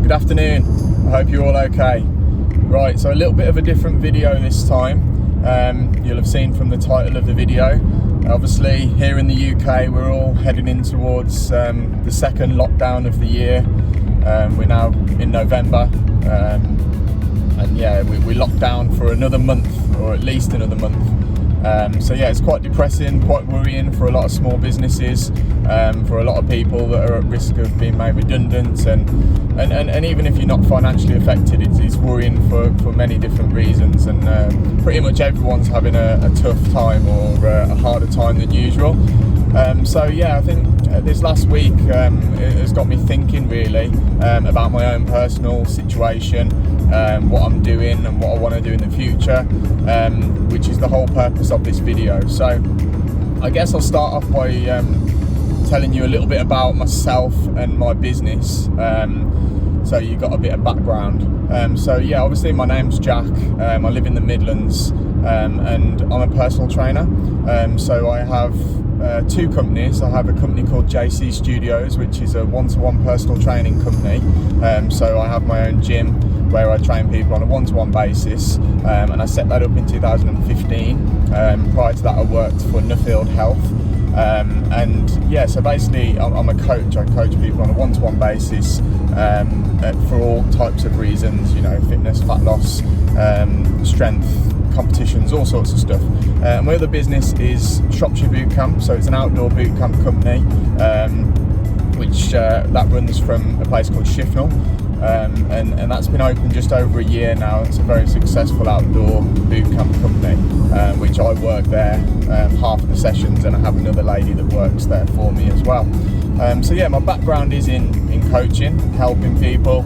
Good afternoon, I hope you're all okay. Right, so a little bit of a different video this time. You'll have seen from the title of the video. Obviously here in the UK we're all heading in towards the second lockdown of the year. We're now in November, and yeah, we locked down for another month, or at least another month. So yeah, it's quite depressing, quite worrying for a lot of small businesses, for a lot of people that are at risk of being made redundant, and even if you're not financially affected, it's worrying for many different reasons, and pretty much everyone's having a tough time, or a harder time than usual. So yeah, I think this last week it has got me thinking really about my own personal situation, what I'm doing and what I want to do in the future, which is the whole purpose of this video. So I guess I'll start off by telling you a little bit about myself and my business, so you got a bit of background. So yeah, obviously my name's Jack, I live in the Midlands, and I'm a personal trainer. So I have two companies. I have a company called JC Studios, which is a one-to-one personal training company. So I have my own gym where I train people on a one-to-one basis, and I set that up in 2015. Prior to that I worked for Nuffield Health, and yeah, so basically I'm a coach. I coach people on a one-to-one basis for all types of reasons, you know, fitness, fat loss, strength, competitions, all sorts of stuff. My other business is Shropshire Boot Camp, so it's an outdoor boot camp company, which that runs from a place called Shifnal, and that's been open just over a year now. It's a very successful outdoor boot camp company, which I work there half of the sessions, and I have another lady that works there for me as well. So yeah, my background is in coaching, helping people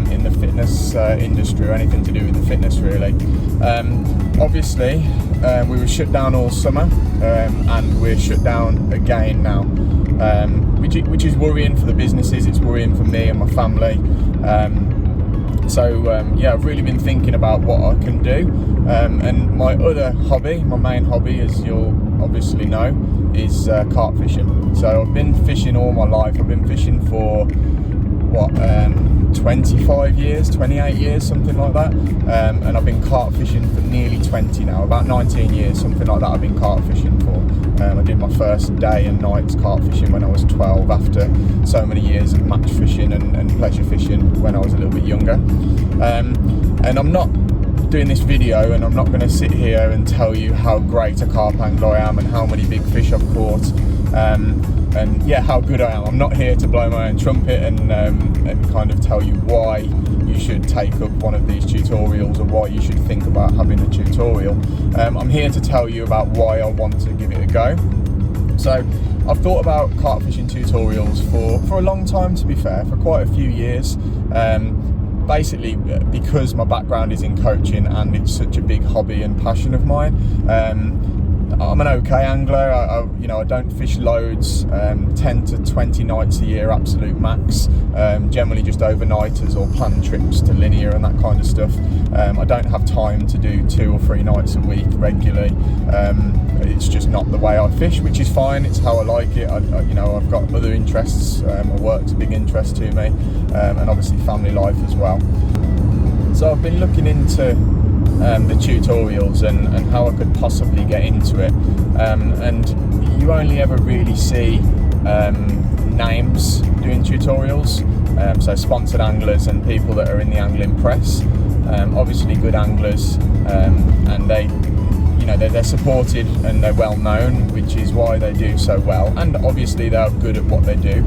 in the fitness industry, or anything to do with the fitness really. Obviously we were shut down all summer, and we're shut down again now, which is worrying for the businesses. It's worrying for me and my family. So yeah, I've really been thinking about what I can do, and my other hobby, my main hobby, as you'll obviously know, is carp fishing. So I've been fishing all my life. I've been fishing for 25 years, 28 years, something like that, and I've been carp fishing for nearly 20 now, about 19 years, something like that. I've been carp fishing for. I did my first day and nights carp fishing when I was 12, after so many years of match fishing and pleasure fishing when I was a little bit younger. And I'm not doing this video, and I'm not going to sit here and tell you how great a carp angler I am and how many big fish I've caught, and yeah, how good I am. I'm not here to blow my own trumpet and kind of tell you why you should take up one of these tutorials, or why you should think about having a tutorial. I'm here to tell you about why I want to give it a go. So I've thought about carp fishing tutorials for a long time, to be fair, for quite a few years. Basically because my background is in coaching and it's such a big hobby and passion of mine. I'm an okay angler. I don't fish loads, 10 to 20 nights a year, absolute max. Generally just overnighters or planned trips to linear and that kind of stuff. I don't have time to do 2 or 3 nights a week regularly. It's just not the way I fish, which is fine. It's how I like it. I've got other interests. My work's a big interest to me, and obviously family life as well. So I've been looking into the tutorials and how I could possibly get into it, and you only ever really see names doing tutorials, so sponsored anglers and people that are in the angling press, obviously good anglers, and they're supported and they're well known, which is why they do so well, and obviously they're good at what they do.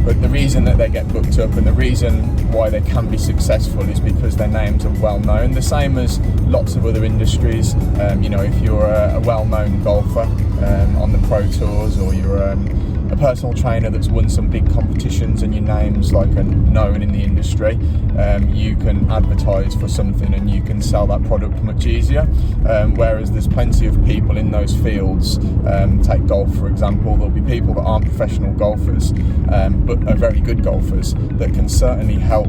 But the reason that they get booked up, and the reason why they can be successful, is because their names are well known. The same as lots of other industries. If you're a well-known golfer on the pro tours, or you're a personal trainer that's won some big competitions and your name's like known in the industry, you can advertise for something and you can sell that product much easier. Whereas there's plenty of people in those fields, take golf for example, there'll be people that aren't professional golfers, but are very good golfers, that can certainly help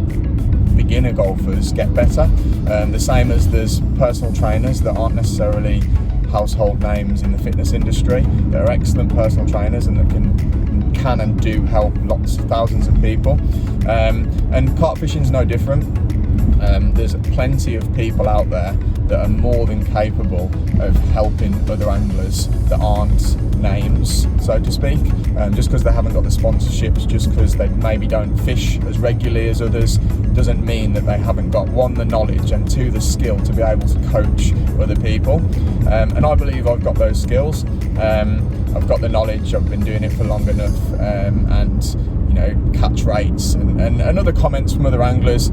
beginner golfers get better. The same as there's personal trainers that aren't necessarily household names in the fitness industry. They're excellent personal trainers and that can can and do help thousands of people. And carp fishing's no different. There's plenty of people out there that are more than capable of helping other anglers that aren't names, so to speak, just because they haven't got the sponsorships, just because they maybe don't fish as regularly as others, doesn't mean that they haven't got, one, the knowledge, and two, the skill to be able to coach other people. And I believe I've got those skills. I've got the knowledge, I've been doing it for long enough, and catch rates and other comments from other anglers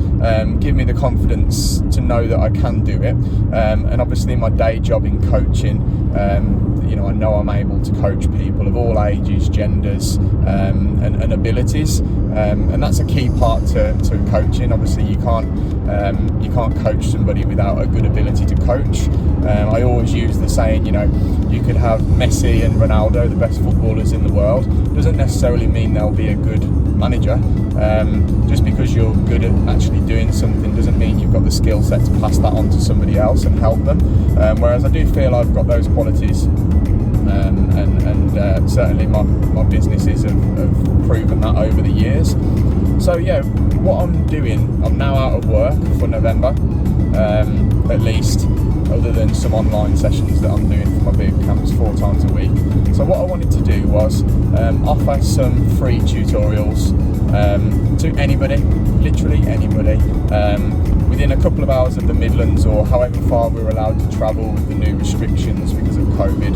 give me the confidence to know that I can do it. And obviously my day job in coaching, I know I'm able to coach people of all ages, genders, and abilities, and that's a key part to coaching. Obviously you can't coach somebody without a good ability to coach. I always use the saying, you could have Messi and Ronaldo, the best footballers in the world, doesn't necessarily mean they'll be a good manager. Just because you're good at actually doing something doesn't mean you've got the skill set to pass that on to somebody else and help them. Whereas I do feel I've got those qualities, and certainly my businesses have proven that over the years. So yeah, what I'm doing, I'm now out of work for November, at least, other than some online sessions that I'm doing for my big camps 4 times a week. So what I wanted to do was offer some free tutorials to anybody, literally anybody, within a couple of hours of the Midlands, or however far we're allowed to travel with the new restrictions because of COVID.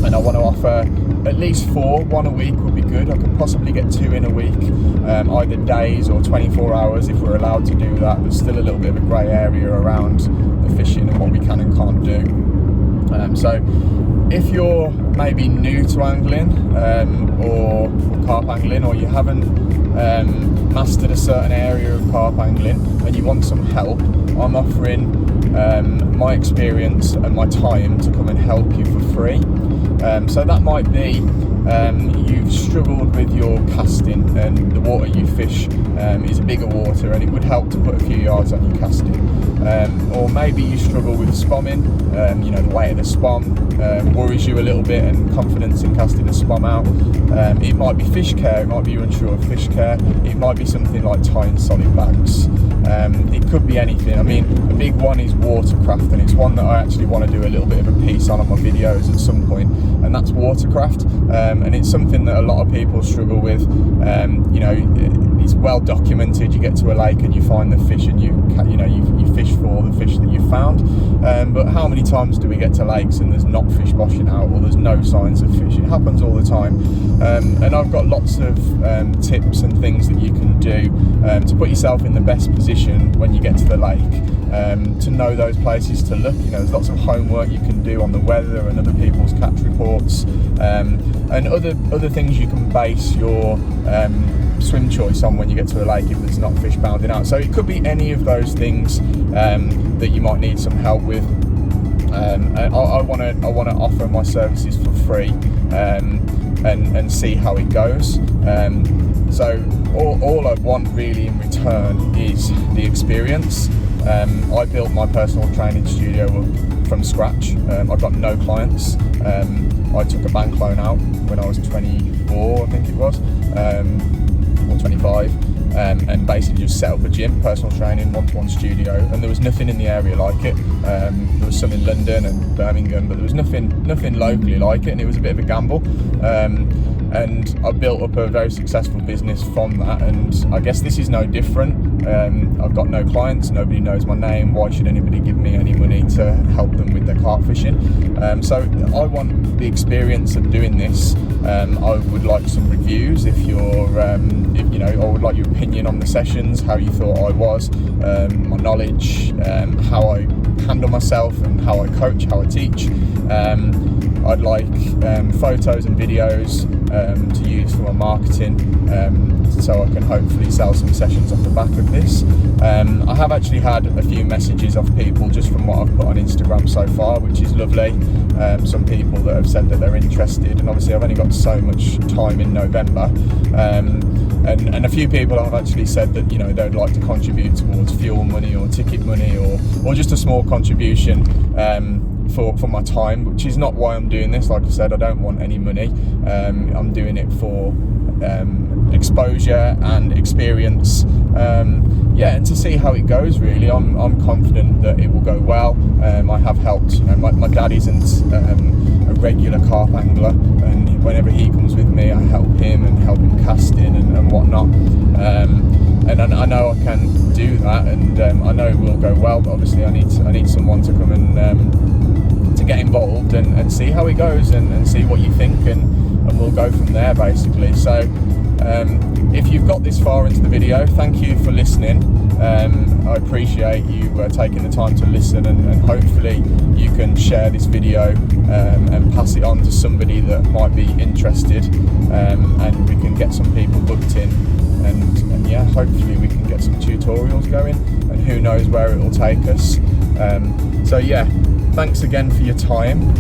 And I want to offer at least 4, 1 a week would be good. I could possibly get 2 in a week, either days or 24 hours if we're allowed to do that. There's still a little bit of a grey area around the fishing and what we can and can't do. So if you're maybe new to angling, or carp angling, or you haven't mastered a certain area of carp angling and you want some help, I'm offering my experience and my time to come and help you for free. So that might be you've struggled with your casting and the water you fish is a bigger water and it would help to put a few yards on your casting. Or maybe you struggle with spomming, the weight of the spom worries you a little bit and confidence in casting a spom out. It might be fish care, it might be you're unsure of fish care, it might be something like tying solid bags. It could be anything. I mean, a big one is watercraft, and it's one that I actually want to do a little bit of a piece on my videos at some point, and that's watercraft. And it's something that a lot of people struggle with. It's well documented. You get to a lake and you find the fish, and you fish for the fish that you found. But how many times do we get to lakes and there's not fish washing out, or there's no signs of fish? It happens all the time. And I've got lots of tips and things that you can do to put yourself in the best position when you get to the lake, to know those places to look. There's lots of homework you can do on the weather and other people's catch reports, and other things you can base your swim choice on when you get to a lake if there's not fish bounding out. So it could be any of those things that you might need some help with. I want to offer my services for free, and see how it goes. So all I want really in return is the experience. I built my personal training studio from scratch. I've got no clients. I took a bank loan out when I was 24, I think it was, or 25, and basically just set up a gym, personal training, one-to-one studio, and there was nothing in the area like it. There was some in London and Birmingham, but there was nothing locally like it, and it was a bit of a gamble. And I built up a very successful business from that, and I guess this is no different. I've got no clients, nobody knows my name. Why should anybody give me any money to help them with their carp fishing? So I want the experience of doing this. I would like some reviews if I would like your opinion on the sessions, how you thought I was, my knowledge, how I handle myself and how I coach, how I teach. I'd like photos and videos to use for my marketing, so I can hopefully sell some sessions off the back of this. I have actually had a few messages off people just from what I've put on Instagram so far, which is lovely. Some people that have said that they're interested, and obviously I've only got so much time in November. And a few people have actually said that they'd like to contribute towards fuel money or ticket money or just a small contribution. for my time, which is not why I'm doing this. Like I said, I don't want any money. I'm doing it for exposure and experience, and to see how it goes. Really, I'm confident that it will go well. I have helped. My dad isn't a regular carp angler, and whenever he comes with me, I help him and help him casting and whatnot. And I know I can do that, and I know it will go well. But obviously, I need someone to come and to get involved and see how it goes and see what you think, and we'll go from there basically. So if you've got this far into the video, thank you for listening. I appreciate you taking the time to listen, and hopefully you can share this video and pass it on to somebody that might be interested, and we can get some people booked in, and yeah, hopefully we can get some tutorials going, and who knows where it will take us. So yeah, thanks again for your time.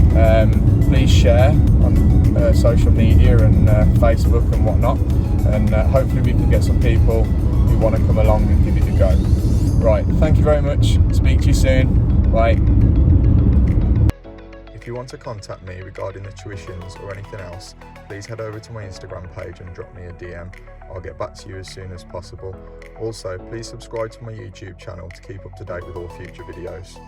Please share on social media and Facebook and whatnot, and hopefully we can get some people who want to come along and give it a go. Right, thank you very much. Speak to you soon. Bye. If you want to contact me regarding the tuitions or anything else, please head over to my Instagram page and drop me a DM. I'll get back to you as soon as possible. Also, please subscribe to my YouTube channel to keep up to date with all future videos.